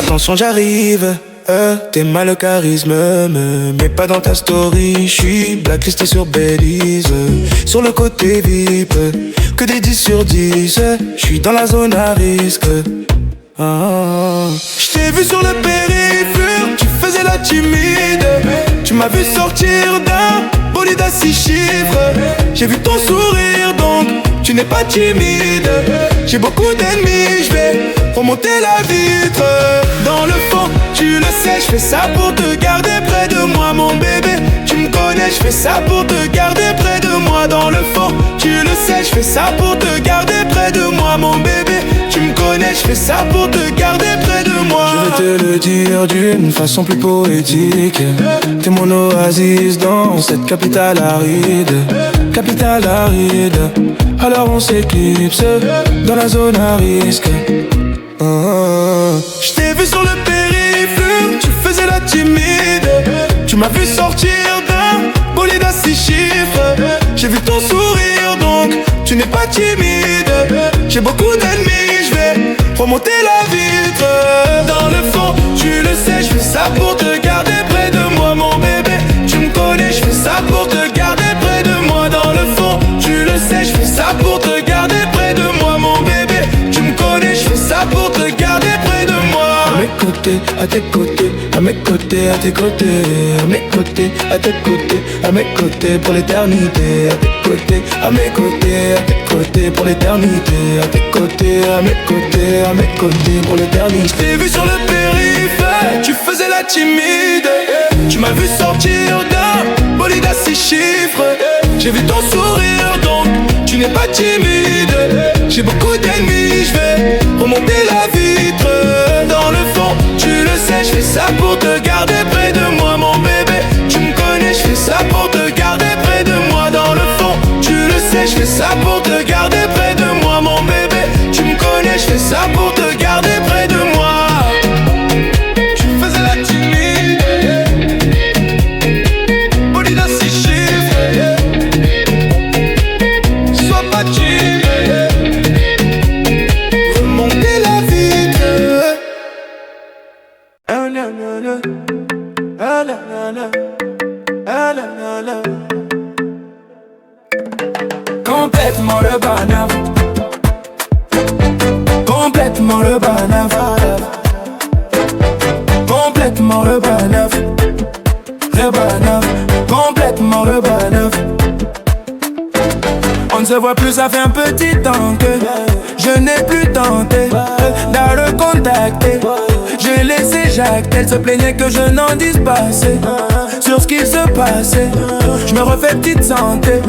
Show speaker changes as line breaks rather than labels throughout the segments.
attention j'arrive. T'es mal le charisme, me mets pas dans ta story. J'suis blacklisté sur Belize, sur le côté VIP, que des 10 sur 10. J'suis dans la zone à risque. J't'ai vu sur le périph', tu faisais la timide. Tu m'as vu sortir d'un bolide à 6 chiffres. J'ai vu ton sourire donc tu n'es pas timide. J'ai beaucoup d'ennemis, j'vais remonter la vitre. Dans le fond, tu le sais, j'fais ça pour te garder près de moi mon bébé. Tu me connais, j'fais ça pour te garder près de moi. Dans le fond, tu le sais, j'fais ça pour te garder près de moi mon bébé. Tu me connais, j'fais ça pour te garder près de moi. Je vais te le dire d'une façon plus poétique. T'es mon oasis dans cette capitale aride. Capitale aride. Alors on s'éclipse dans la zone à risque. J't'ai vu sur le périph', tu faisais la timide. Tu m'as vu sortir d'un bolide à 6 chiffres. J'ai vu ton sourire donc tu n'es pas timide. J'ai beaucoup d'ennemis, j'vais remonter la vitre. Dans le fond, tu le sais, j'fais ça pour te garder près de moi mon bébé. Tu me connais, j'fais ça pour te garder près de moi. Dans le fond, tu le sais, j'fais ça pour te garder près de moi mon bébé. Tu me connais, j'fais ça pour te garder près de moi. À mes côtés, à tes côtés, à mes côtés, à tes côtés, à mes côtés, à tes côtés, à mes côtés pour l'éternité. À tes côtés, à mes côtés, à tes côtés pour l'éternité. À tes côtés, à mes côtés, à mes côtés pour l'éternité. Je t'ai vu sur le périph', tu faisais la timide. Tu m'as vu sortir d'un bolide à 6 chiffres. J'ai vu ton sourire donc tu n'es pas timide. J'ai beaucoup d'ennemis, j'vais remonter la vitre. Dans le fond, tu le sais, j'fais ça pour te garder près de moi mon bébé. Tu me connais, j'fais ça pour te garder près de moi. Dans le fond, tu le sais, j'fais ça pour te garder près de moi mon bébé. Tu me connais, j'fais ça pour te garder près de moi. Tu faisais la timide, bolide à 6 chiffres. Sois pas timide, remonter la vitre. Ah la la la, ah la la la, ah la la la. Complètement le banaf, complètement le banaf, complètement le banaf, complètement le banaf. On ne se voit plus, ça fait un petit temps que je n'ai plus tenté de le contacter. J'ai laissé Jacques, elle se plaignait que je n'en dise pas assez sur ce qu'il se passait. Je me refais petite santé,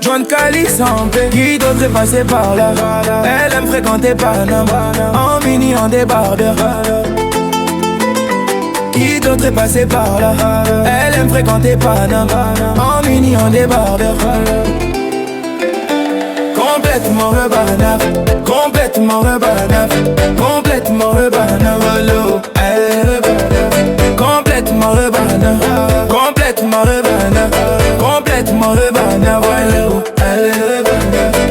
joint de calice en paix. Qui d'autre est passé par là? Elle aime fréquenter Paname, en mini, en débardeur. Qui d'autre est passé par là? Elle aime fréquenter Paname, en mini, en débardeur. Complètement le banaf, complètement le banaf, complètement le banaf, complètement le banaf, complètement le banaf, complètement le banaf.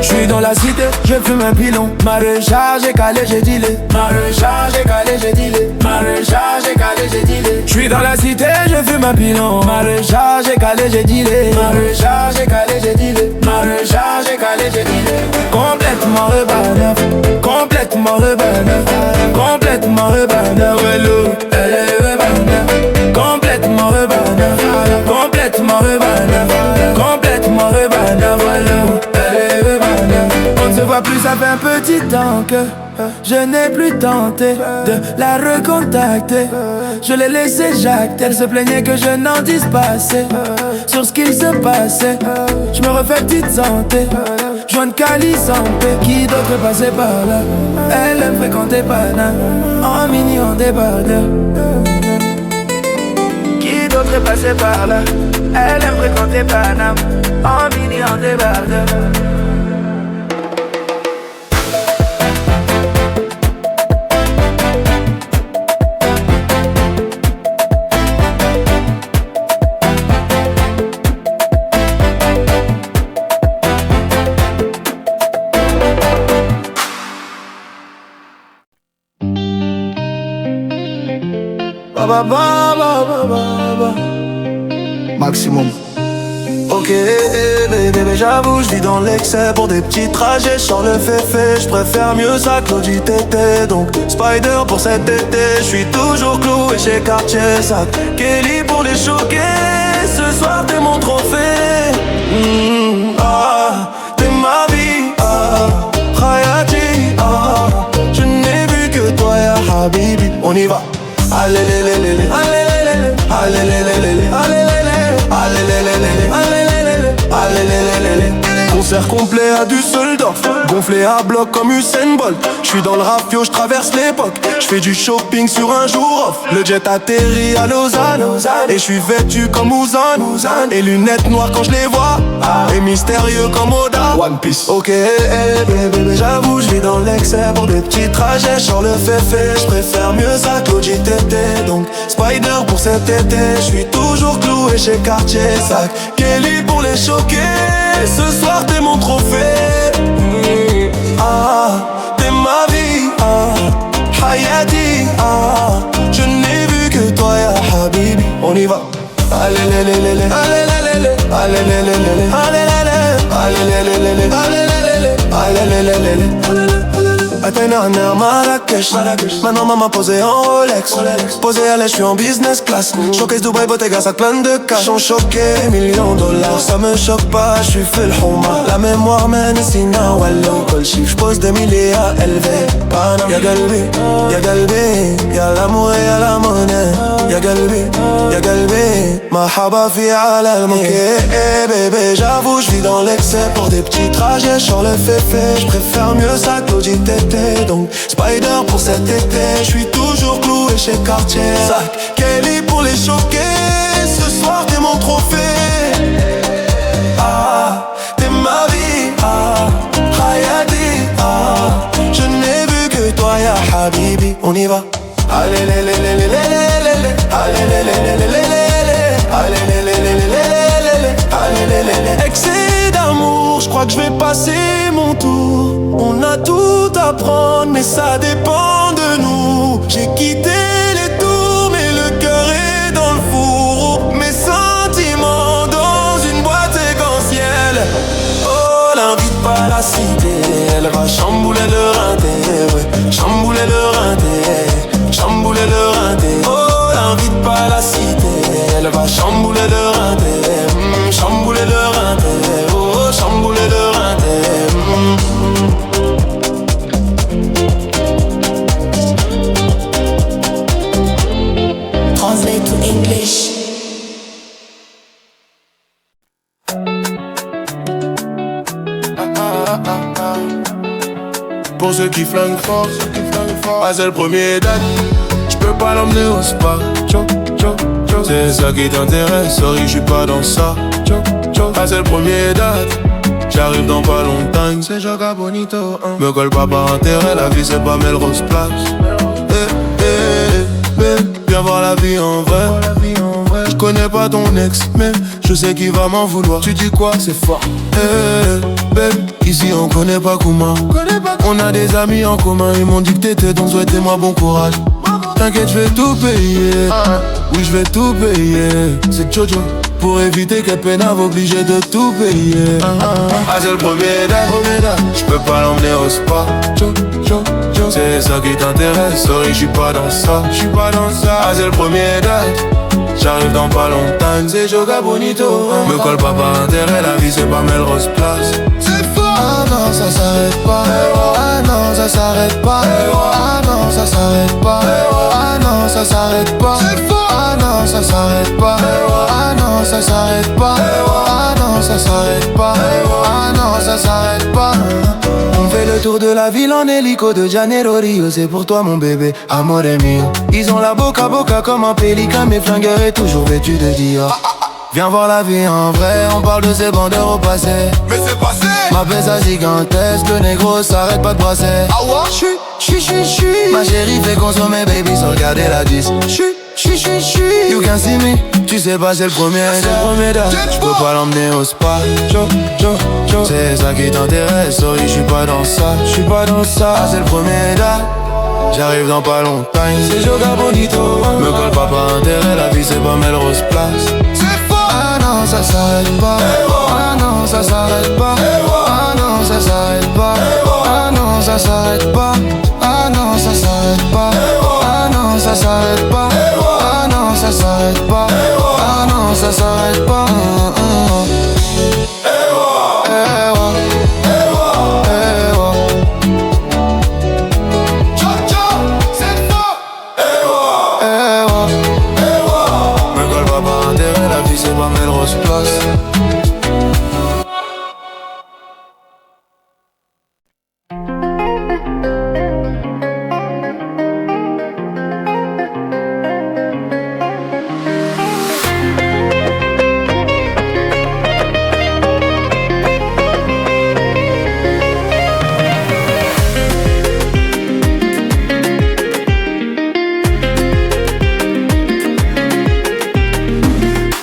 J'suis dans la cité, je fume un pilon. Ma recharge est calée, j'ai dealé. Ma recharge est calée, j'ai dealé. Ma recharge est calée, j'ai dealé. J'suis dans la cité, je fume un pilon. Ma recharge est calée, j'ai dealé. Ma recharge est calée, j'ai dealé. Ma recharge est calée, j'ai dealé. Complètement le banaf, complètement le banaf, complètement le banaf. Elle est le banaf, complètement le banaf, complètement le banaf, complètement le banaf. Elle est le banaf. On ne se voit plus, ça fait un petit temps que je n'ai plus tenté de la recontacter. Je l'ai laissé Jacques, elle se plaignait que je n'en dise pas assez sur ce qu'il se passait. Je me refais petite santé, joint de calice en paix. Qui d'autre est passé par là? Elle aime fréquenter Paname, en mini, en débardeur. Qui d'autre est passé par là? Elle aime fréquenter Paname, en mini, en débardeur. ba ba ba ba ba. Maximum. Ok bébé, j'avoue, je vis dans l'excès pour des petits trajets. Sur le féfé, je préfère mieux ça que l'audit tété. Donc Spider pour cet été, je suis toujours cloué chez Cartier Sac. Kelly pour les choquer, ce soir t'es mon trophée. T'es ma vie, Hayati, je n'ai vu que toi ya Habibi. On y va. Allez les les les les, allez les les les, allez les les les les, allez les les, allez les les les, allez les les, allez les les les. Concert complet à Düsseldorf, gonflé à bloc comme Usain Bolt. J'suis dans le rafio, j'traverse l'époque. J'fais du shopping sur un jour off. Le jet atterrit à Lausanne, et j'suis vêtu comme Ouzan. Et lunettes noires quand j'les vois, et mystérieux comme Oda. One Piece. Ok bébé, j'avoue, j'vis dans l'excès pour des petits trajets. Sur le féfé, j'préfère mieux ça que l'OJTT. Donc Spider pour cet été, j'suis toujours cloué chez Cartier Sac. Kelly pour les choquer, ce soir t'es mon trophée. T'es ma vie, Hayati, je n'ai vu que toi ya Habibi. On y va. Allez les les les les, allez les les les, allez les les les les, allez les les, allez les les les les, allez les les les, allez les les les. Athéna, Marrakech. Maintenant maman posé en Rolex. Posé à l'aise, j'suis en business class. Showcase Dubaï, Bottega, ça plein de cash. Sont choqués, millions de dollars. Ça me choque pas, j'suis fait le houma. La mémoire mène Sina, Wallo, col chiffre. J'pose des milliers à élever. Y'a Galbi, y'a l'amour et y'a la monnaie. Y'a Galbi, mahaba fi ala al-mouk. Bébé, j'avoue, j'vis dans l'excès pour des petits trajets. Sur le féfé, j'préfère mieux ça que l'OJTT. Donc Spider pour cet été, j'suis toujours cloué chez Cartier Sac. Kelly pour les choquer, ce soir t'es mon trophée. T'es ma vie, Hayati, je n'ai vu que toi ya Habibi. On y va. Allez les les les les les les les, allez les les les les les les, allez les les les les les les, allez les les les. Excès d'amour, j'crois que j'vais passer mon tour. On a tout à prendre, mais ça dépend de nous. J'ai quitté les tours, mais le cœur est dans le four. Mes sentiments dans une boîte séquentielle. Oh, l'invite pas la cité, elle va chambouler le rinté, ouais. Chambouler le rinté, chambouler le rinté. Oh, l'invite pas la cité, elle va chambouler le rinté, chambouler le rinté, oh, chambouler le rinté.
Translate to English.
Pour ceux qui flinguent fort, c'est le premier date. J'peux pas l'emmener au spa. C'est ça qui t'intéresse, sorry j'suis pas dans ça. C'est le premier date. J'arrive dans pas longtemps, c'est Joga Bonito, hein. Me colle pas par intérêt, la vie c'est pas Melrose Place. Viens voir la vie en vrai. Je connais pas ton ex, mais je sais qu'il va m'en vouloir. Tu dis quoi, c'est fort. Ici on connaît pas comment. On a des amis en commun, ils m'ont dit que t'étais, donc souhaitez-moi bon courage. T'inquiète, je vais tout payer. Oui, je vais tout payer. C'est Jojo. Pour éviter qu'elle peine à obligé de tout payer. C'est le premier date. J'peux pas l'emmener au spa. C'est ça qui t'intéresse, sorry j'suis pas dans ça. C'est le premier date. J'arrive dans pas longtemps, c'est Joga Bonito. Me colle pas par intérêt, la vie c'est pas Melrose Place. C'est fort. Ah non, ça s'arrête pas. Ah non, ça s'arrête pas. Ah non, ça s'arrête pas. Ah non, ça s'arrête pas. C'est fort. Ah non, ça s'arrête pas. Ah non, ça s'arrête pas. Ah non, ça s'arrête pas. Ah non, ça s'arrête pas. On fait le tour de la ville en hélico de Janeiro Rio. C'est pour toi mon bébé, amore mio. Ils ont la boca boca comme un pélican. Mes flingueurs est toujours vêtu de Dior. Viens voir la vie en vrai, on parle de ces bandeurs au passé.
Mais c'est passé.
Ma pesa gigantesque, le négro s'arrête pas de brasser.
Ah ouais?
J'suis ma chérie fait consommer baby sans regarder la 10. J'suis You can see me. Tu sais pas c'est le premier date. J'peux pas l'emmener au spa. C'est ça qui t'intéresse, sorry j'suis pas dans ça. C'est le premier date. J'arrive dans pas longtemps, c'est Joga Bonito. Me colle pas intérêt, la vie c'est pas Melrose Place. C'est faux. Ah non, ça s'arrête pas. Ah non, ça s'arrête pas. Ah non, ça s'arrête pas. Ah non, ça s'arrête pas. Ah non, ça s'arrête pas. Ah non, ça s'arrête pas. Ah non, ça s'arrête pas. Ah non, ça s'arrête pas.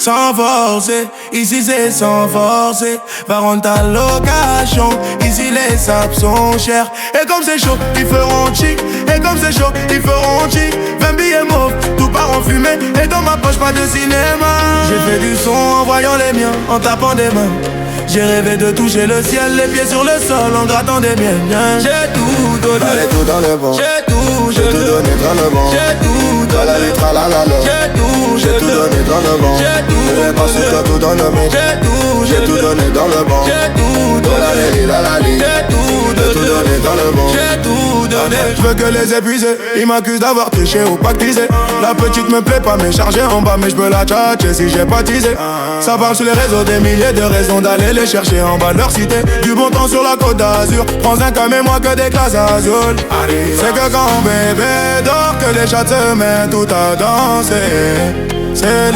Sans forcer, ici c'est sans forcer. Va rendre ta location, ici les sables sont chers. Et comme c'est chaud, ils feront chic. Et comme c'est chaud, ils feront chic. 20 billets mauves, tout part en fumée. Et dans ma poche, pas de cinéma. J'ai fait du son en voyant les miens, en tapant des mains. J'ai rêvé de toucher le ciel, les pieds sur le sol, en grattant des miens. J'ai tout donné,
allez tout dans le bon.
J'ai tout
donné dans le bon.
J'ai tout donné,
J'ai tout donné dans le bon.
J'ai tout
donné, pas sur toi, tout dans le bon. J'ai tout donné dans le bon.
J'ai tout donné,
J'ai tout donné dans le bon.
J'ai tout donné.
Je veux que les épuiser. Ils m'accusent d'avoir triché ou pactisé. La petite me plaît pas mais chargée en bas. Mais je peux la tchatcher si j'ai pas teasé. Ça parle sur les réseaux, des milliers de raisons d'aller les chercher en bas de leur cité. Du bon temps sur la côte d'Azur. Prends un comme et moi que des classes azules. C'est que quand bébé dort que les chats se mettent tout à danser. C'est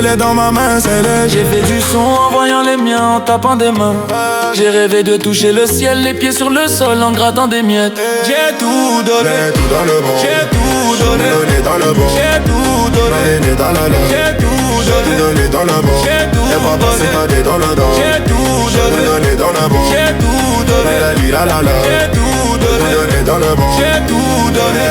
les dans ma main, c'est les.
J'ai fait du son en voyant les miens, en tapant des mains. J'ai rêvé de toucher le ciel, les pieds sur le sol, en grattant des miettes. J'ai tout donné,
tout dans le bon.
J'ai tout donné,
dans le bon.
J'ai tout donné,
dans la lune.
J'ai tout
donné dans le bon.
J'ai tout
donné dans le don.
J'ai tout
donné dans le bon.
J'ai tout donné,
la vie, la la la.
J'ai tout
donné dans le bon.
J'ai tout donné.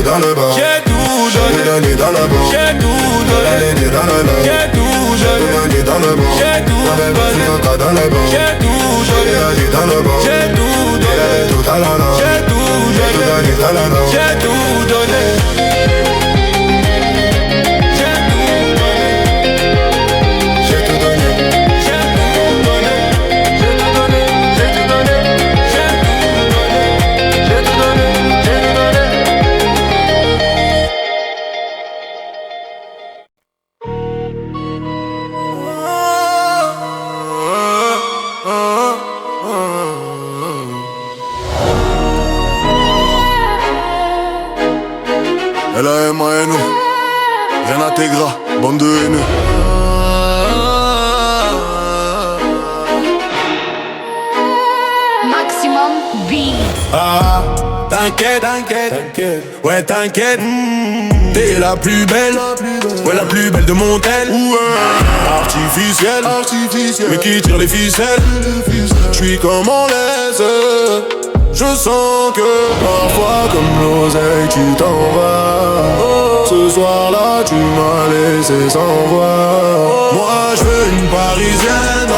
Dans le bon.
J'ai tout
donné dans le bon.
J'ai tout donné
dans le bon.
J'ai tout
donné dans le bon.
J'ai tout donné
dans le bon.
J'ai tout donné
dans le bon.
J'ai tout donné
tout à la la.
J'ai tout donné
dans le bon.
J'ai tout donné.
L-A-M-A-N-O Rien intégra, bande de haineux.
Maximum B.
Ah, t'inquiète, ouais t'inquiète. T'es la plus belle, ouais la plus belle de mon tel. Artificielle, mais qui tire les ficelles. J'suis comme en laisse. Je sens que parfois comme l'oseille tu t'en vas. Ce soir-là tu m'as laissé sans voix. Moi je veux une parisienne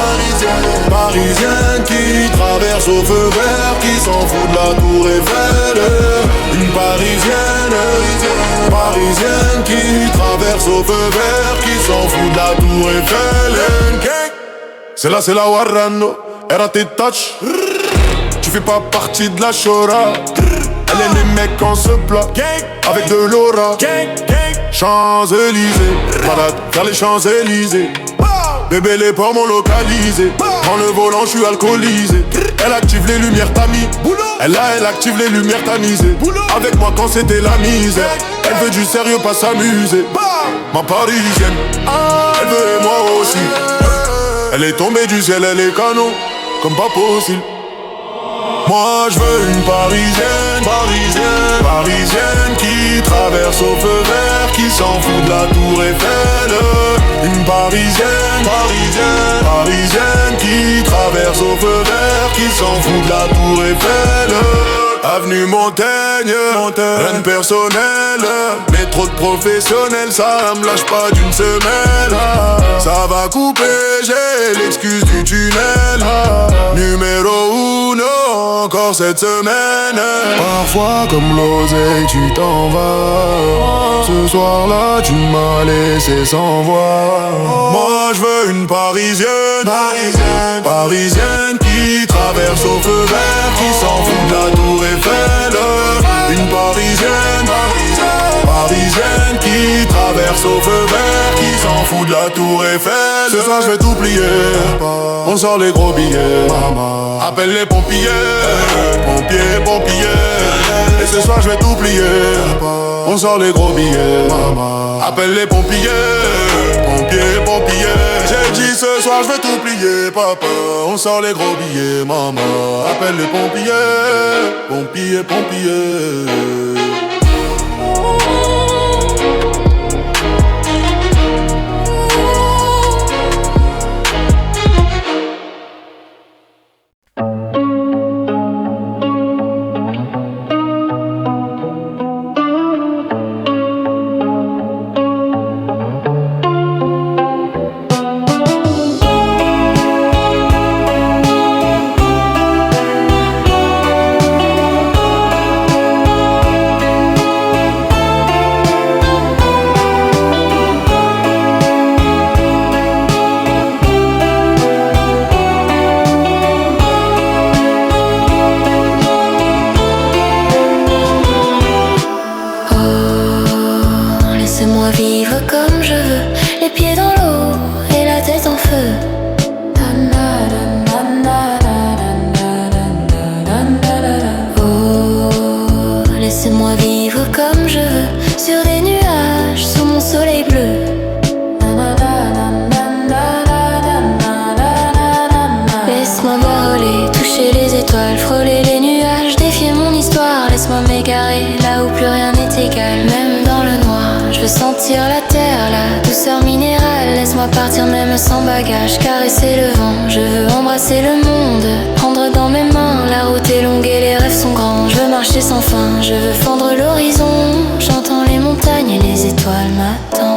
qui traverse au feu vert, qui s'en fout de la tour Eiffel. Une parisienne qui traverse au feu vert, qui s'en fout de la tour Eiffel. C'est la Warrano, era tes touch. Tu fais pas partie de la chora. Elle et les mecs en se plat avec de l'aura. Champs-Élysées, balade vers les Champs-Élysées. Bébé les ports m'ont localisé. En le volant je suis alcoolisé. Elle active les lumières, t'as mis boulot. Elle active les lumières tamisées. Avec moi quand c'était la misère. Elle veut du sérieux, pas s'amuser. Ma parisienne, elle veut moi aussi. Elle est tombée du ciel, elle est canon, comme pas possible. Moi je veux une parisienne, parisienne qui traverse au feu vert, qui s'en fout de la tour Eiffel. Une parisienne, qui traverse au feu vert, qui s'en fout de la tour Eiffel. Avenue Montaigne, rien de personnel, mais trop de professionnels, ça me lâche pas d'une semelle. Ça va couper, j'ai l'excuse du tunnel. Numéro 1, encore cette semaine. Parfois comme l'oseille tu t'en vas. Ce soir-là tu m'as laissé sans voix. Moi je veux une parisienne, parisienne qui traverse au feu vert, qui s'en fout de la tour Eiffel. Une parisienne, parisienne qui traverse au feu vert, qui s'en fout de la tour Eiffel. Ce soir je vais tout plier, on sort les gros billets. Maman, appelle les pompiers, pompiers. Et ce soir je vais tout plier, on sort les gros billets. Maman, appelle les pompiers, pompiers. J'ai dit ce soir je vais tout plier, papa. On sort les gros billets, maman. Appelle les pompiers, pompiers.
Partir même sans bagage, caresser le vent. Je veux embrasser le monde, prendre dans mes mains. La route est longue et les rêves sont grands. Je veux marcher sans fin, je veux fendre l'horizon. J'entends les montagnes et les étoiles m'attendent.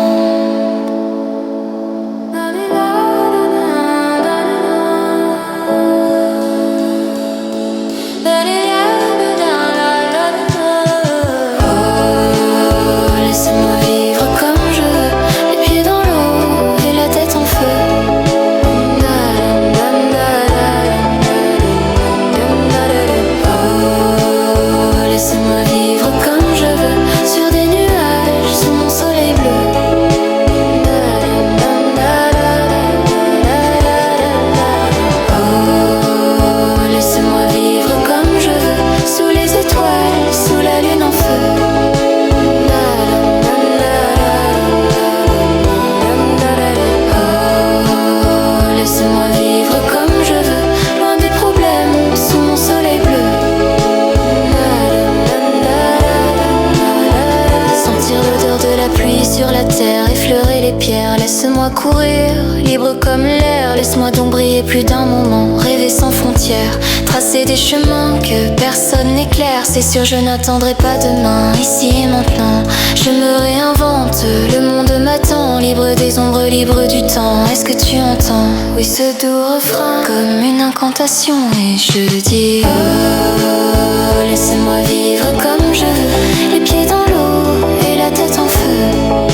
Laisse-moi courir, libre comme l'air. Laisse-moi donc briller plus d'un moment. Rêver sans frontières, tracer des chemins que personne n'éclaire. C'est sûr je n'attendrai pas demain, ici et maintenant. Je me réinvente, le monde m'attend. Libre des ombres, libre du temps. Est-ce que tu entends? Oui, ce doux refrain, comme une incantation. Et je dis oh, laissez-moi vivre comme je veux. Les pieds dans l'eau et la tête en feu.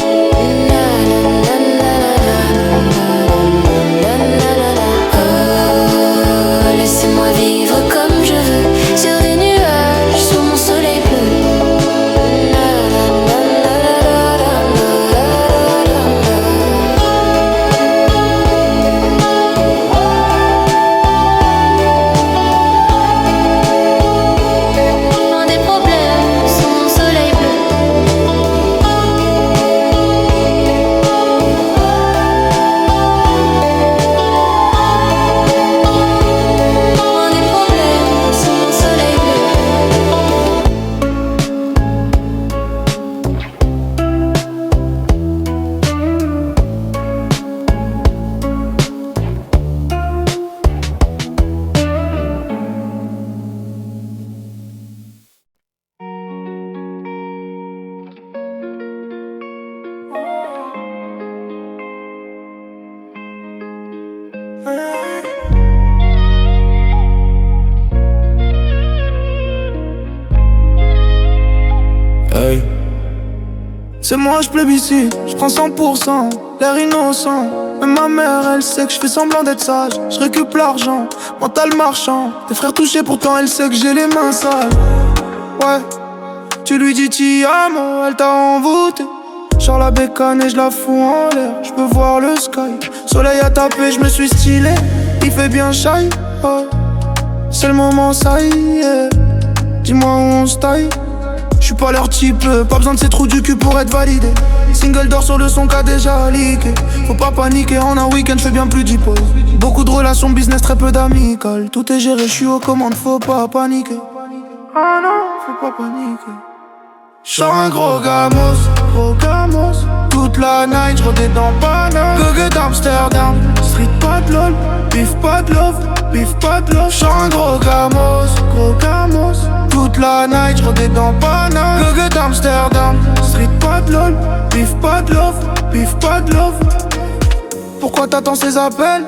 Laissez-moi vivre comme je veux, sur des nuages, sous mon soleil bleu.
C'est moi je plébiscite, je prends 100%, l'air innocent. Même ma mère elle sait que je fais semblant d'être sage. Je récupère l'argent, mental marchand. Tes frères touchés pourtant elle sait que j'ai les mains sales. Ouais, tu lui dis ti amo, elle t'a envoûté. Genre la bécane et je la fous en l'air. Je peux voir le sky, soleil a tapé, je me suis stylé. Il fait bien shy, oh. C'est le moment ça y est. Dis-moi où on se taille. J'suis pas leur type, pas besoin de ces trous du cul pour être validé. Single d'or sur le son qu'a déjà leaké. Faut pas paniquer, en un week-end j'fais bien plus d'hypose. Beaucoup de relations business, très peu d'amicales. Tout est géré, j'suis aux commandes, faut pas paniquer. Ah non, faut pas paniquer. J'sors un gros gamos. Toute la night, j'rodais dans Paname. Gueule d'Amsterdam, street pas de lol. Bif pas de love, bif pas de love. J'sors un gros gamos. Toute la night, j'rodais dans Paname. Gueule d'Amsterdam, street pas de lol. Bif pas de love, bif pas de love. Pourquoi t'attends ces appels?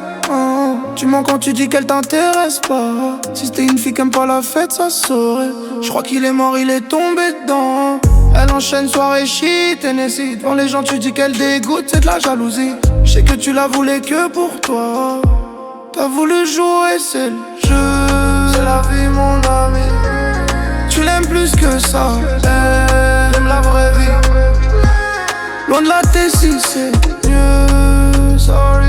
Tu mens quand tu dis qu'elle t'intéresse pas. Si c'était une fille qui aime pas la fête, ça se saurait. J'crois qu'il est mort, il est tombé dedans. Elle enchaîne soirée shit, Tennessee. Devant les gens tu dis qu'elle dégoûte, c'est de la jalousie. J'sais que tu la voulais que pour toi. T'as voulu jouer, c'est le jeu. C'est la vie mon ami. Tu l'aimes plus que ça. J'aime la vraie vie. Loin de la Tessie, c'est mieux. Sorry.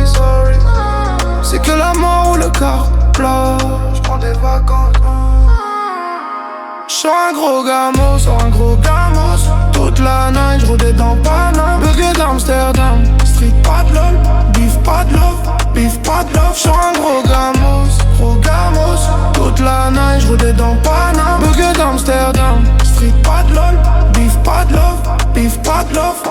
C'est que la mort ou le car plat. J'prends des vacances. J'sors un gros gamos. Toute la night, j'rodais dans Paname. Gueule d'Amsterdam, street pas de lol. Bif pas de love. J'sors un gros gamos. Toute la night, j'rodais dans Paname. Gueule d'Amsterdam, street pas de lol. Bif pas de love.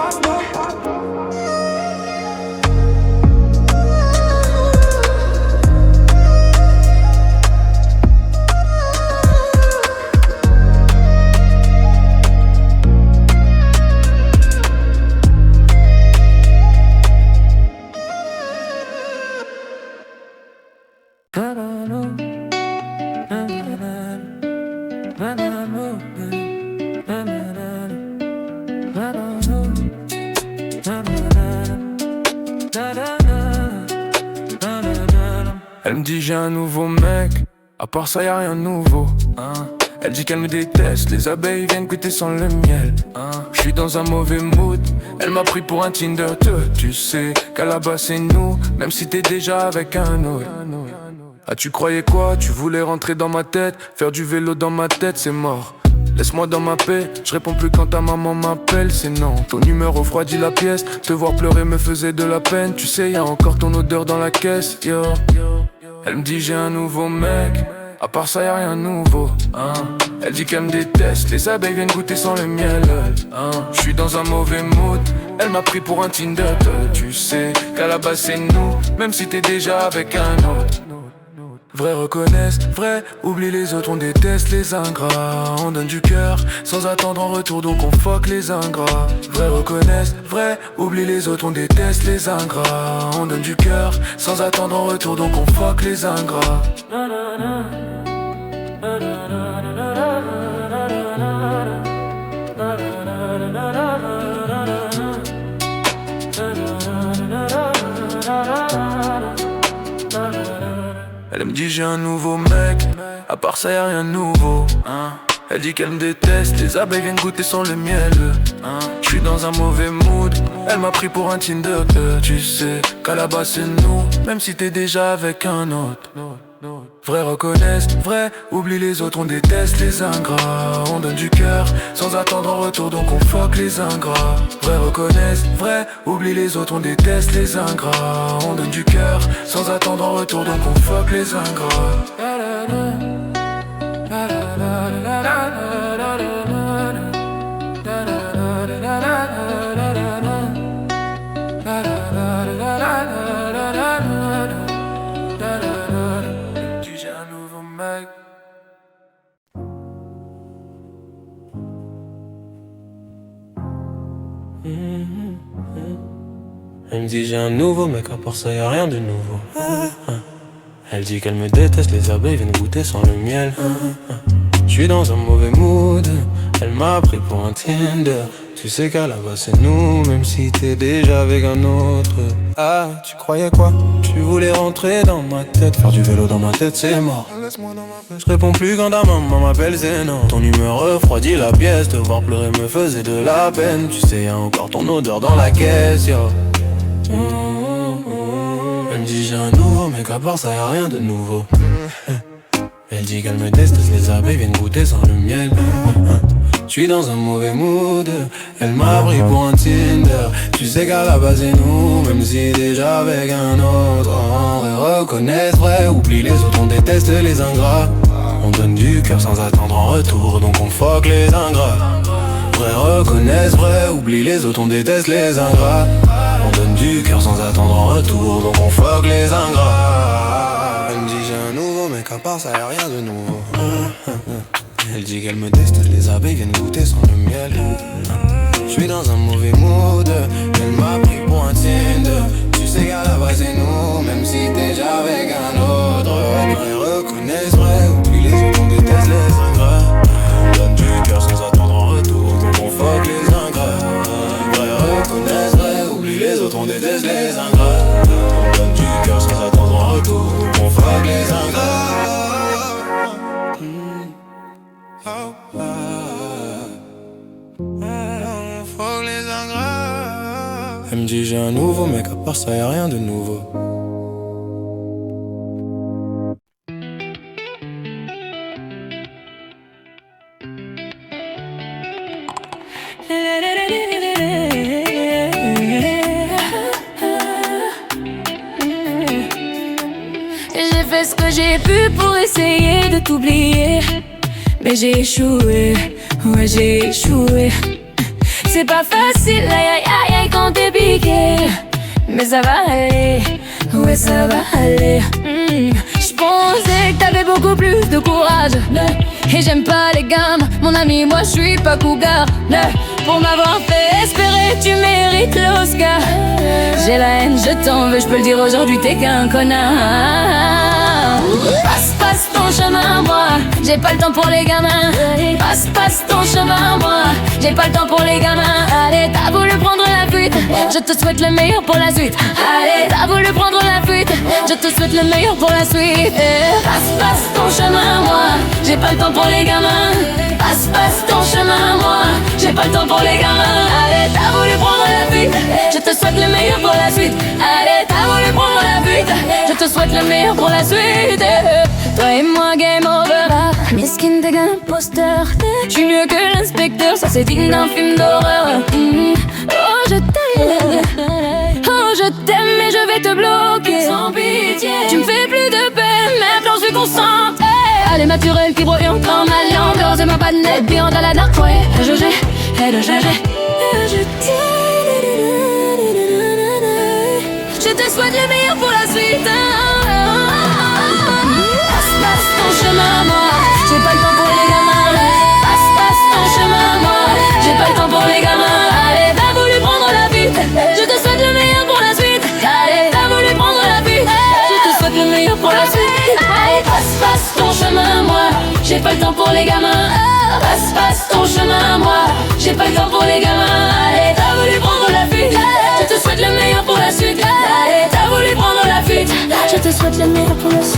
Elle me dit j'ai un nouveau mec, à part ça y'a rien de nouveau, hein. Elle dit qu'elle me déteste, les abeilles viennent goûter sans le miel, hein. J'suis dans un mauvais mood, elle m'a pris pour un Tinder. Tu sais qu'à la base c'est nous, même si t'es déjà avec un autre. Ah tu croyais quoi? Tu voulais rentrer dans ma tête, faire du vélo dans ma tête, c'est mort. Laisse-moi dans ma paix, je réponds plus quand ta maman m'appelle, c'est non. Ton humeur refroidit la pièce, te voir pleurer me faisait de la peine. Tu sais y'a encore ton odeur dans la caisse, yo. Elle me dit j'ai un nouveau mec, à part ça y'a rien de nouveau, hein. Elle dit qu'elle me déteste, les abeilles viennent goûter sans le miel, hein. J'suis dans un mauvais mood, elle m'a pris pour un Tinder. Tu sais qu'à la base c'est nous, même si t'es déjà avec un autre. Vrai reconnaissent, vrai, oublie les autres, on déteste les ingrats. On donne du cœur, sans attendre en retour, donc on fuck les ingrats. Vrai reconnaissent, vrai, oublie les autres, on déteste les ingrats. On donne du cœur, sans attendre en retour, donc on fuck les ingrats. Elle me dit j'ai un nouveau mec, à part ça y'a rien de nouveau, hein. Elle dit qu'elle me déteste, les abeilles viennent goûter sans le miel, hein. J'suis dans un mauvais mood, elle m'a pris pour un Tinder. Tu sais qu'à la base c'est nous, même si t'es déjà avec un autre. Vrai reconnaissent, vrai, oublie les autres, on déteste les ingrats. On donne du cœur, sans attendre en retour, donc on fuck les ingrats. Vrai reconnaissent, vrai, oublie les autres, on déteste les ingrats. On donne du cœur, sans attendre en retour, donc on fuck les ingrats. J'ai un nouveau mec.
Elle me dit j'ai un nouveau mec, à part ça y'a rien de nouveau, hein. Elle dit qu'elle me déteste, les abeilles viennent goûter sans le miel, hein. J'suis dans un mauvais mood. Elle m'a pris pour un Tinder. Tu sais qu'à la base c'est nous, même si t'es déjà avec un autre. Ah, tu croyais quoi? Tu voulais rentrer dans ma tête, faire du vélo dans ma tête, c'est mort. Je réponds plus quand ta maman m'appelle, c'est non. Ton humeur refroidit la pièce, te voir pleurer me faisait de la peine. Tu sais, y'a encore ton odeur dans la caisse, yo. Elle me dit j'ai un nouveau mec, à part ça y'a rien de nouveau. Elle dit qu'elle me teste, les abeilles viennent goûter sans le miel. J'suis dans un mauvais mood. Elle m'a pris pour un Tinder. Tu sais qu'à la base c'est nous, même si déjà avec un autre. En vrai reconnaissent vrai, oublie les autres, on déteste les ingrats. On donne du cœur sans attendre en retour, donc on fuck les ingrats. Vrai reconnaissent vrai, oublie les autres, on déteste les ingrats. On donne du cœur sans attendre en retour, donc on fuck les ingrats. Elle me dit j'ai un nouveau mec, à part ça y'a rien de nouveau. Elle dit qu'elle me teste, les abeilles viennent goûter sans le miel. J'suis dans un mauvais mood. Elle m'a pris pour un Tinder. Tu sais qu'à la base c'est nous, même si t'es déjà avec un autre. Vrai reconnaissent vrai, oublie les autres, on déteste les ingrats. On donne du cœur sans attendre en retour, donc on fuck les ingrats. Vrai reconnaissent vrai, oublie les autres, on déteste les ingrats. On donne du cœur sans attendre en retour, donc on fuck les ingrats. Elle me dit j'ai un nouveau mec, à part ça y'a rien de nouveau.
J'ai fait ce que j'ai pu pour essayer de t'oublier, mais j'ai échoué, ouais j'ai échoué. C'est pas facile, aïe aïe aïe aïe quand t'es piqué, mais ça va aller, ouais ça va aller. J'pensais que t'avais beaucoup plus de courage, et j'aime pas les gammes, mon ami moi j'suis pas cougar. Pour m'avoir fait espérer tu mérites l'Oscar. J'ai la haine, je t'en veux, j'peux le dire aujourd'hui t'es qu'un connard. Passe ton chemin moi, j'ai pas le temps pour les gamins. Passe ton chemin moi, j'ai pas le temps pour les gamins. Allez, t'as voulu prendre la fuite, je te souhaite le meilleur pour la suite. Allez, t'as voulu prendre la fuite, je te souhaite le meilleur pour la suite. Passe ton chemin moi, j'ai pas le temps pour les gamins. Passe ton chemin moi, j'ai pas le temps pour les gamins. Allez, t'as voulu prendre la fuite, je te souhaite le meilleur pour la suite. Allez, t'as voulu prendre la fuite, je te souhaite le meilleur pour la suite. Toi et moi game over. Miskin t'es qu'un imposteur. J'suis mieux que l'inspecteur, ça c'est digne d'un film d'horreur. Oh je t'aime, oh je t'aime mais je vais te bloquer sans pitié. Tu me fais plus de peine, maintenant je suis consciente. Elle est naturelle, qui brûlante comme ma langue. Encore c'est ma pas de net, bien dans la dark way. Je t'aime. Je te souhaite le meilleur pour la suite. Passe ton chemin moi, j'ai pas le temps pour les gamins. Passe ton chemin moi, j'ai pas le temps pour les gamins. Allez, t'as voulu prendre la fuite, je te souhaite le meilleur pour la suite. Allez, t'as voulu prendre la fuite, je te souhaite le meilleur pour la suite. Allez, passe ton chemin moi, j'ai pas le temps pour les gamins. Passe ton chemin moi, j'ai pas le temps pour les gamins. Allez, t'as voulu prendre la fuite, je te souhaite le meilleur pour la suite. Allez, t'as voulu prendre la fuite, je te souhaite le meilleur pour la suite.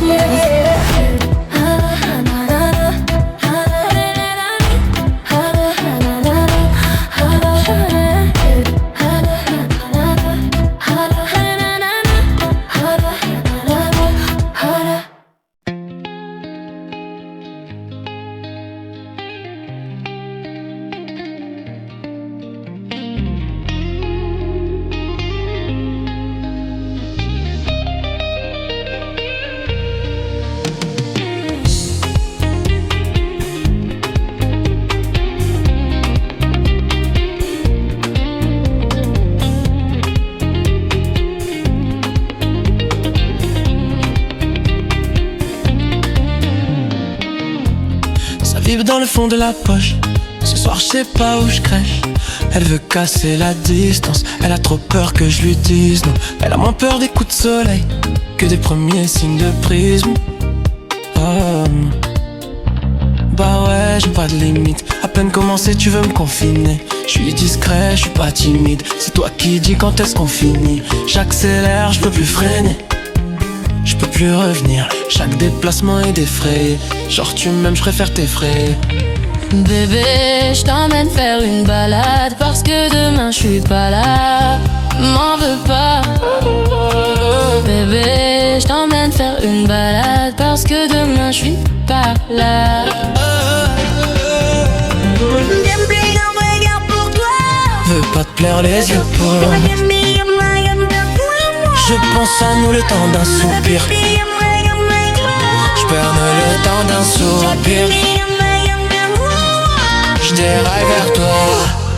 Vibre dans le fond de la poche. Ce soir je sais pas où je crèche. Elle veut casser la distance. Elle a trop peur que je lui dise non. Elle a moins peur des coups de soleil que des premiers signes de prisme. Oh. Bah ouais. vrai, j'ai pas de limite. À peine commencé, tu veux me confiner. Je suis discret, je suis pas timide. C'est toi qui dis quand est-ce qu'on finit. J'accélère, je peux plus freiner. Je peux plus revenir. Chaque déplacement est défrayé. Genre tu m'aimes, je préfère t'effrayer.
Bébé, je t'emmène faire une balade parce que demain je suis pas là. M'en veux pas. Bébé, je t'emmène faire une balade parce que demain je suis pas là.
Veux pas te plaire les yeux pour moi. Je pense à nous le temps d'un soupir. Je perds le temps d'un soupir. Je déraille vers toi.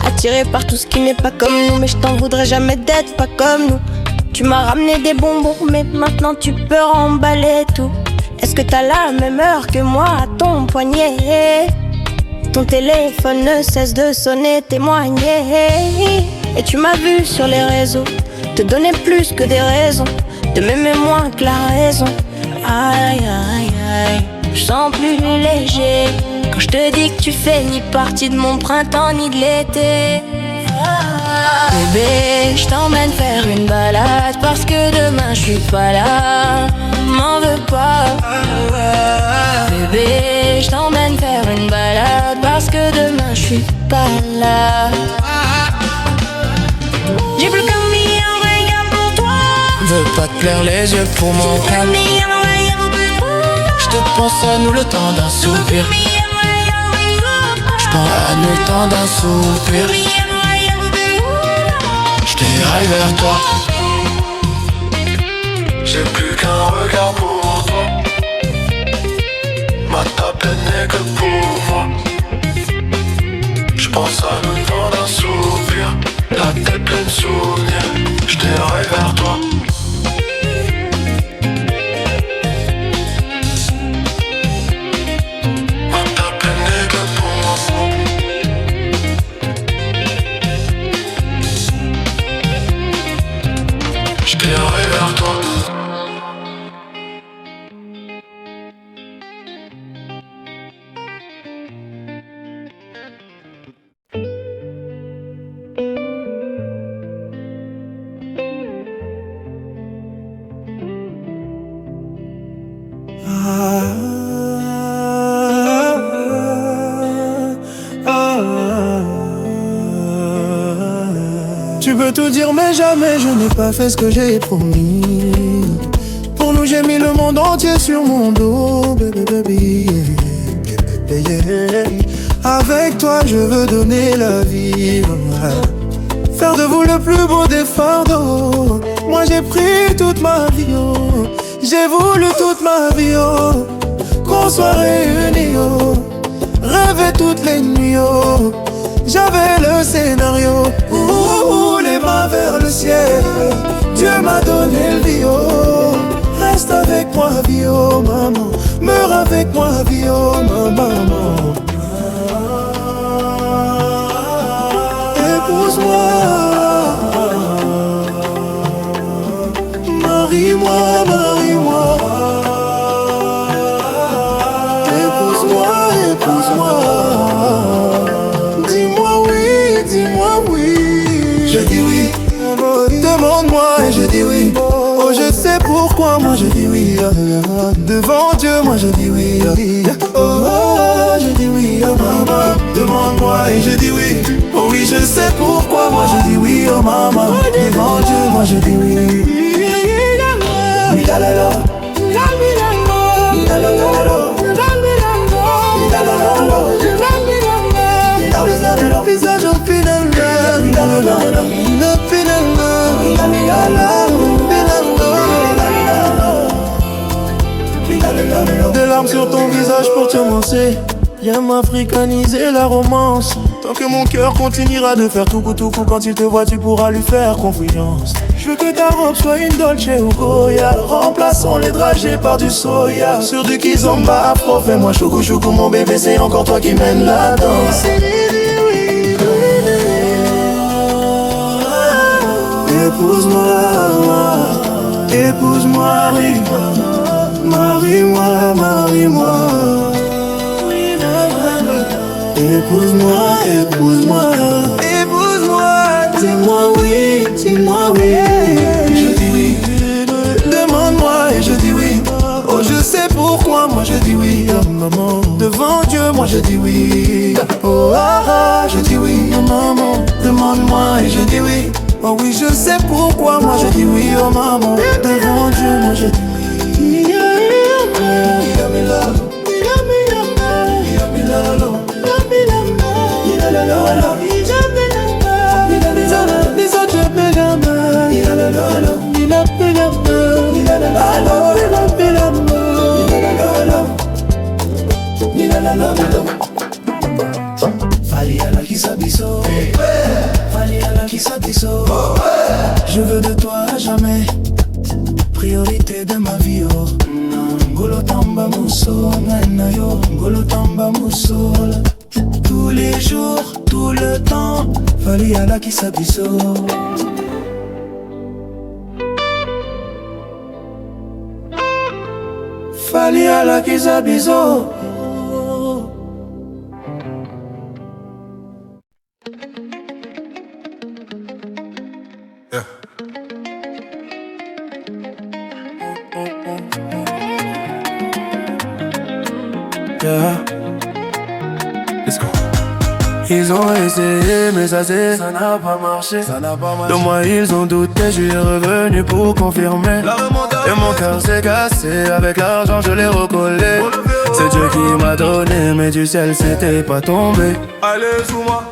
Attiré par tout ce qui n'est pas comme nous, mais je t'en voudrais jamais d'être pas comme nous. Tu m'as ramené des bonbons, mais maintenant tu peux remballer tout. Est-ce que t'as la même heure que moi à ton poignet? Ton téléphone ne cesse de sonner, témoigner. Et tu m'as vu sur les réseaux te donner plus que des raisons de m'aimer moins que la raison. Aïe aïe aïe, je sens plus léger quand je te dis que tu fais ni partie de mon printemps ni de l'été.
Bébé, je t'emmène faire une balade parce que demain je suis pas là. M'en veux pas. Bébé, je t'emmène faire une balade parce que demain je suis pas là.
J'ai plus qu'un million de regards pour toi.
Veux pas te plaire les yeux pour mon
Un
calme.
million de regards pour toi.
Je te pense à nous le temps d'un soupir. Je pense à nous le temps d'un soupir. Je déraille vers toi. J'ai plus qu'un regard pour toi. Ma tape n'est que pour moi. Je pense à nous le temps d'un soupir. La tête pleine de souvenirs. Je déraille vers toi. Ma tape n'est que pour moi. Je déraille vers toi.
Tu peux tout dire mais jamais je n'ai pas fait ce que j'ai promis. Pour nous j'ai mis le monde entier sur mon dos, baby, baby, yeah. Avec toi je veux donner la vie, faire de vous le plus beau des fardeaux. Moi j'ai pris toute ma vie, oh. J'ai voulu toute ma vie, oh. Qu'on soit réunis, oh. Rêver toutes les nuits, oh. J'avais le scénario, les mains vers le ciel. Dieu m'a donné le vie, oh. Reste avec moi, vie, oh maman. Meurs avec moi, vie, oh ma maman. Épouse-moi, marie-moi, marie-moi. Épouse-moi, épouse-moi. Dis-moi oui. Je dis oui. Demande-moi et je dis oui. Oh, je sais pourquoi, moi je dis oui. Devant Dieu, moi je dis oui. Oh, je dis oui, oh maman. Demande-moi et je dis oui. Oh oui, je sais pourquoi, moi je dis oui, oh maman. Devant Dieu, moi je dis oui. Oui, la la la. La la la la. Visage au final, des larmes sur ton visage pour te mancer. Viens m'africaniser la romance. Tant que mon cœur continuera de faire tout coup quand il te voit tu pourras lui faire confiance. Je veux que ta robe soit une Dolce ou Goya. Remplaçons les dragées par du soya. Sur du kizomba afro, fais-moi choukou choukou mon bébé. C'est encore toi qui mène la danse. Épouse-moi, épouse-moi, marie-moi, marie-moi. Épouse-moi, épouse-moi, épouse-moi. Dis-moi oui, dis-moi oui. Je dis oui. Demande-moi et je dis oui. Oh, je sais pourquoi, moi je dis oui. Oh, maman, devant Dieu, moi je dis oui. Oh, ah, ah, je dis oui. Oh, maman, demande-moi et je dis oui. Oh oui, je sais pourquoi, moi je dis oui. Oh, maman, devant Dieu, moi je dis oui. Je veux de toi à jamais, priorité de ma vie. Oh, Ngolo Tamba Mousso, Nanayo, Ngolo Tamba Mousso. Tous les jours, tout le temps, Fali ala Kisabiso. Fali ala Kisabiso. Yeah. Let's go. Ils ont essayé mais ça n'a pas marché. De moi ils ont douté, je suis revenu pour confirmer. Et mon cœur s'est cassé, avec l'argent je l'ai recollé. C'est Dieu qui m'a donné, mais du ciel c'était pas tombé. Allez sous moi.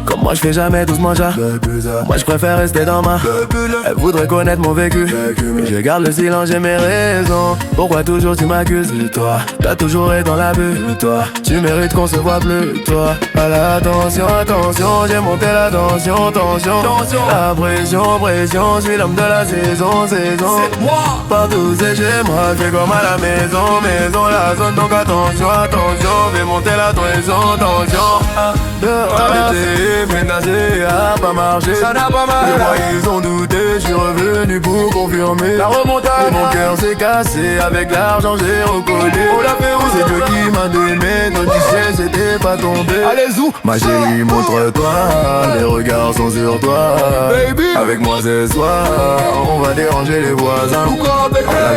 Comme moi je fais jamais doucement déjà. Moi je préfère rester dans ma. Elle voudrait connaître mon vécu, mais je garde le silence, j'ai mes raisons. Pourquoi toujours tu m'accuses? Toi, t'as toujours été dans l'abus. Toi, tu mérites qu'on se voit plus. Toi, à l'attention, attention, j'ai monté la tension, tension. La pression, pression, je suis l'homme de la saison, saison. Partout c'est chez moi, je fais comme à la maison, maison, la zone, donc attention, attention. Fais monter la tension, tension. Arrêtez, ménager, a pas marché. Ça n'a pas marché. Et moi ils ont douté, je suis revenu pour confirmer. La remontada. Et mon cœur s'est cassé, avec l'argent j'ai recollé. On l'a fait où? C'est Dieu qui m'a donné, dans du ciel c'était pas tombé. Allez zou. Ma chérie montre-toi, les regards sont sur toi. Baby. Avec moi ce soir, on va déranger les voisins.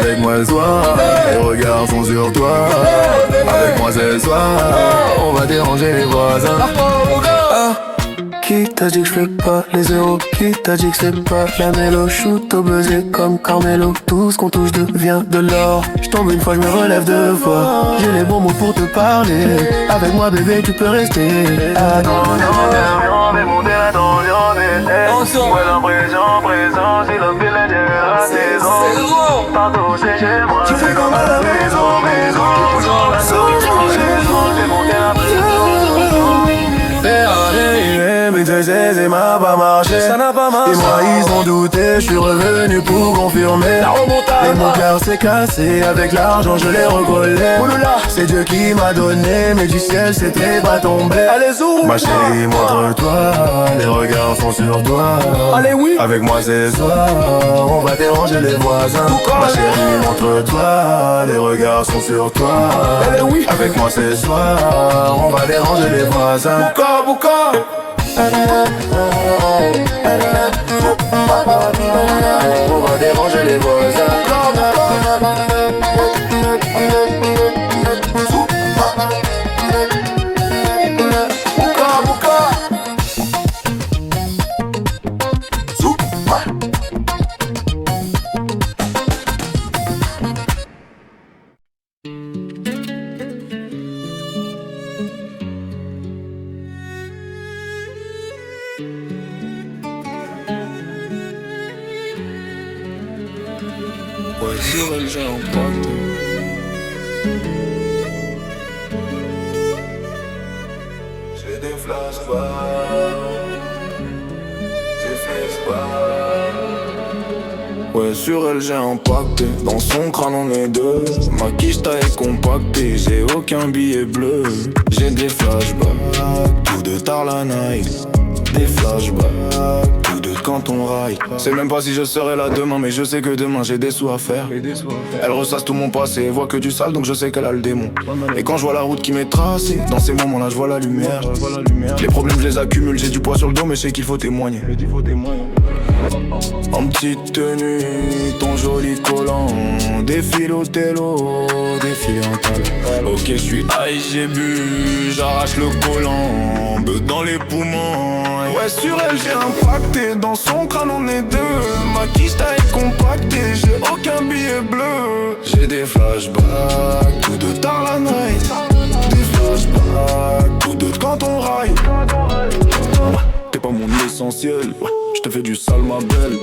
Avec moi ce soir, les regards sont sur toi. Avec moi ce soir, on va déranger les voisins. Qui t'a dit que je fais pas les zéros? Qui t'a dit que c'est pas la mélo? Shoot au buzzé comme Carmelo. Tout ce qu'on touche devient de l'or. J'tombe une fois, je me relève deux fois. J'ai les bons mots pour te parler. Avec moi bébé tu peux rester. Attention, fais monter la tension. Ouais l'impression, présent, c'est l'homme de la saison. Partout c'est chez moi. Tu fais comme à la maison, maison. La solution, j'ai monté la pression. Mais tu sais, ça m'a pas marché. Ça n'a pas marché. Et moi ils ont douté, je suis revenu pour confirmer. La remontada. Et mon cœur s'est cassé, avec l'argent je l'ai recollé. C'est Dieu qui m'a donné, mais du ciel c'était pas tombé. Allez zou. Ma chérie montre-toi, les regards sont sur toi. Allez oui. Avec moi ce soir, on va déranger les voisins. Ma chérie montre-toi, les regards sont sur toi. Allez oui. Avec moi ce soir, on va déranger les voisins. Bouka. On va déranger les voisins. Sur elle j'ai un pote. J'ai des flashbacks. J'ai fait ouais sur elle j'ai impacté. Dans son crâne on est deux. Ma quiche est compactée. J'ai aucun billet bleu. J'ai des flashbacks. Tout de tard la night. Des flashbacks. Tout de quand quand on raille. C'est même pas si je serai là demain, mais je sais que demain j'ai des sous à faire. Elle ressasse tout mon passé et voit que du sale, donc je sais qu'elle a le démon. Et quand je vois la route qui m'est tracée, dans ces moments-là je vois la lumière. Les problèmes je les accumule, j'ai du poids sur le dos, mais je sais qu'il faut témoigner. En petite tenue, ton joli collant, défile au télo, défile en talon. Ok, je suis high, j'ai bu, j'arrache le collant, beuh dans les poumons. Ouais, sur elle j'ai impacté, dans son crâne on est deux. Ma quiche est compactée, j'ai aucun billet bleu. J'ai des flashbacks, tout de tard la night. Des flashbacks, tout de quand on raille. T'es pas mon essentiel, je te fais du sale ma belle.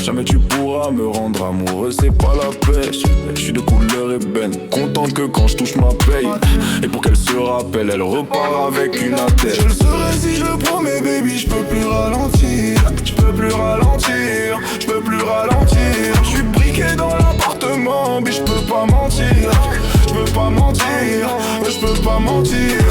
Jamais tu pourras me rendre amoureux, c'est pas la pêche. Je suis de couleur ébène, contente que quand je touche ma paye. Et pour qu'elle se rappelle, elle repart avec une attelle. Je le serai si je le promets baby, je peux plus ralentir. Je peux plus ralentir, je peux plus ralentir. Je suis briqué dans l'appartement, mais je peux pas mentir. Je peux pas mentir, je peux pas mentir.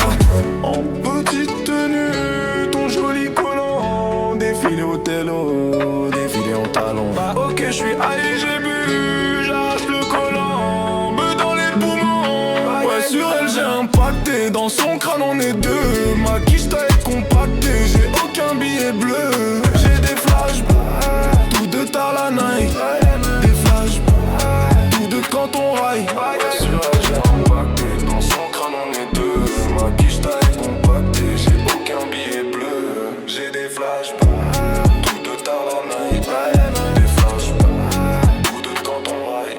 En petite tenue, ton joli collant, défilé au télo, défilé en talon. Ok, je suis allé, j'ai bu, j'arrache le collant, beuh dans les poumons. Ouais, sur elle j'ai impacté, dans son crâne on est deux. Ma quiche est compactée, j'ai aucun billet bleu. J'ai des flashbacks, tout de tard la night. Des flashbacks, tout de quand on raille. Sur elle j'ai impacté, dans son crâne on est deux. Ma quiche est compactée, j'ai aucun billet bleu. J'ai des flashbacks, tout de tard la night. Des flashbacks, tout de quand on raille.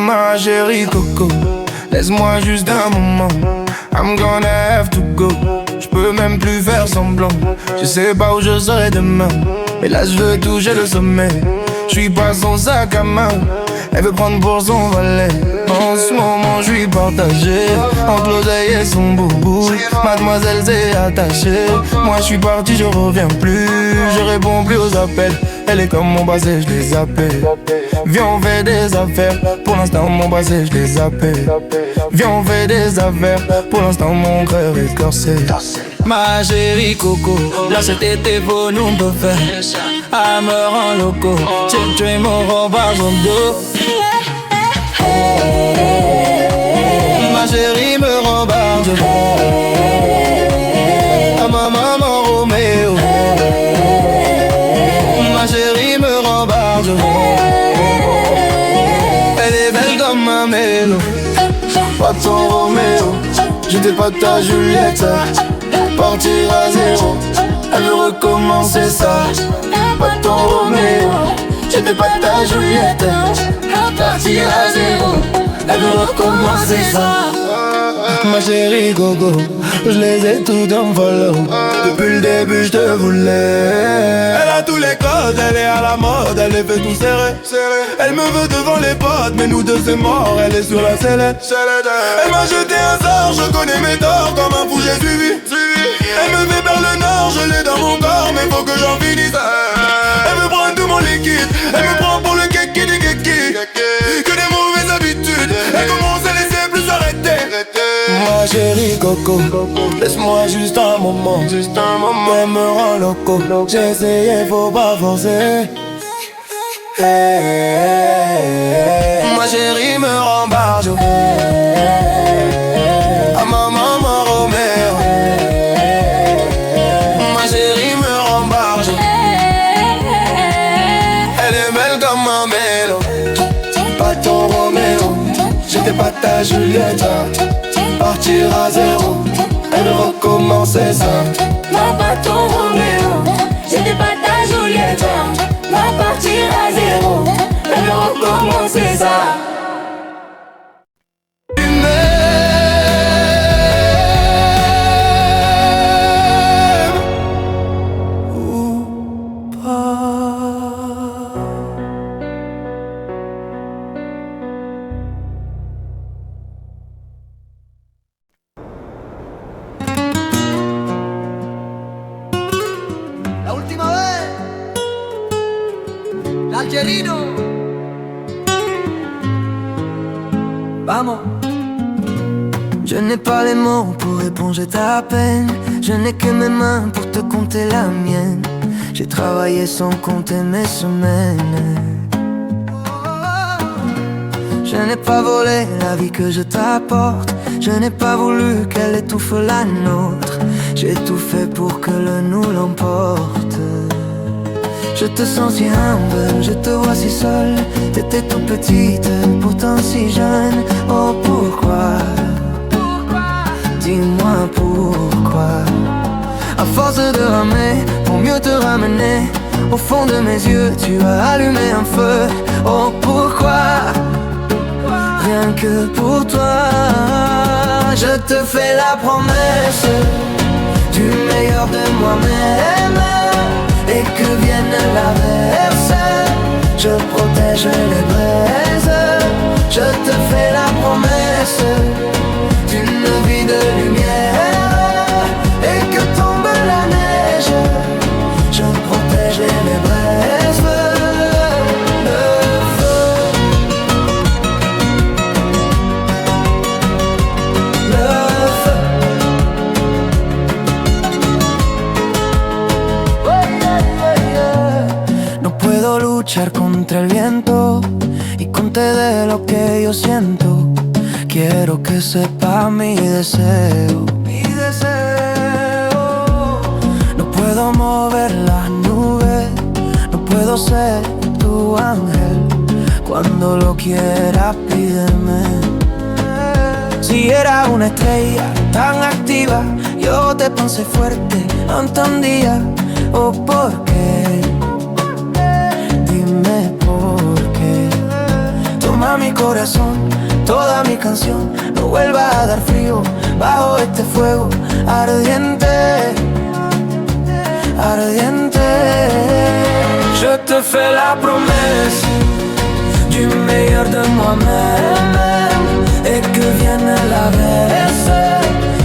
Ma chérie Coco, laisse-moi juste un moment. I'm gonna have to go. J'peux même plus faire semblant. Je sais pas où je serai demain, mais là je veux toucher le sommet. J'suis pas son sac à main, elle veut prendre pour son valet. En ce moment j'suis partagé entre l'oseille et son boubou. Mademoiselle s'est attachée, moi j'suis parti, je reviens plus. Je réponds plus aux appels, elle est comme mon passé, je les appelle. Viens on fait des affaires, pour l'instant mon passé je les appelle. Viens on fait des affaires, pour l'instant mon cœur est corsé. Ma chérie Coco, là cet été faut nous peut faire. Elle me rend loco, tu es mon rempart dans le dos. Ma chérie me rembarde. À ma maman Roméo. Ma chérie me rembarde. Elle est belle comme un mélo. Pas ton Roméo, j'étais pas ta Juliette. Partir à zéro, elle veut recommencer ça. Pas ton Roméo, j'étais pas ta Juliette. Partir à zéro, elle veut recommencer ça. Ma chérie Coco, je les ai tous en follow. Depuis le début je te voulais. Elle a tous les codes, elle est à la mode, elle les fait tout serrer. Elle me veut devant les potes, mais nous deux c'est mort, elle est sur la sellette. Elle m'a jeté un sort, je connais mes torts, comme un fou j'ai suivi. Elle me fait vers le nord, je l'ai dans mon corps, mais faut que j'en finisse. Elle me prend tout mon liquide, elle me prend pour le keki des keki. Que des mauvaises habitudes, elle commence à laisser plus arrêter. Ma chérie Coco, laisse-moi juste un moment. Elle me rend loco, j'ai essayé, faut pas forcer. Ma chérie me rembarge. À ma maman Roméo. Ma chérie me rembarge. Elle est belle comme un mélo. Pas ton Roméo, j'étais pas ta Juliette. Partir à zéro, elle veut recommencer ça.
Non, pas ton Roméo, j'étais pas ta Juliette.
Angelino. Vamos. Je n'ai pas les mots pour éponger ta peine. Je n'ai que mes mains pour te compter la mienne. J'ai travaillé sans compter mes semaines. Je n'ai pas volé la vie que je t'apporte. Je n'ai pas voulu qu'elle étouffe la nôtre. J'ai tout fait pour que le nous l'emporte. Je te sens si humble, je te vois si seule. T'étais toute petite, pourtant si jeune. Oh pourquoi? Dis-moi pourquoi. À force de ramer, pour mieux te ramener, au fond de mes yeux, tu as allumé un feu. Oh pourquoi? Rien que pour toi. Je te fais la promesse du meilleur de moi-même. Et que vienne l'averse, je protège les braises. Je te fais la promesse d'une vie de lumière. Et que tombe la neige, je protège les braises. Le feu, le feu. No puedo luchar contra el viento y conté de lo que yo siento. Quiero que sepa mi deseo, mi deseo. No puedo mover las nubes, no puedo ser tu ángel. Cuando lo quieras pídeme. Si era una estrella tan activa, yo te pensé fuerte ante un día. ¿O por qué? Dime por qué. Toma mi corazón, toda mi canción. No vuelva a dar frío bajo este fuego ardiente, ardiente. Je te fais la promesse du meilleur de moi-même. Et que vienne l'averse,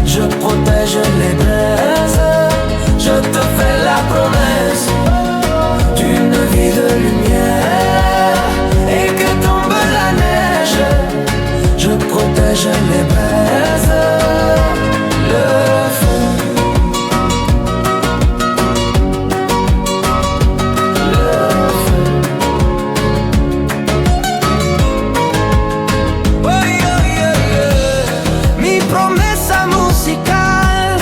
je protège les braises. Je te fais la promesse d'une vie de lumière. Et que tombe la neige, je protège les braises. Le feu, le feu. Oh, yeah, yeah, yeah. Mi promesa musical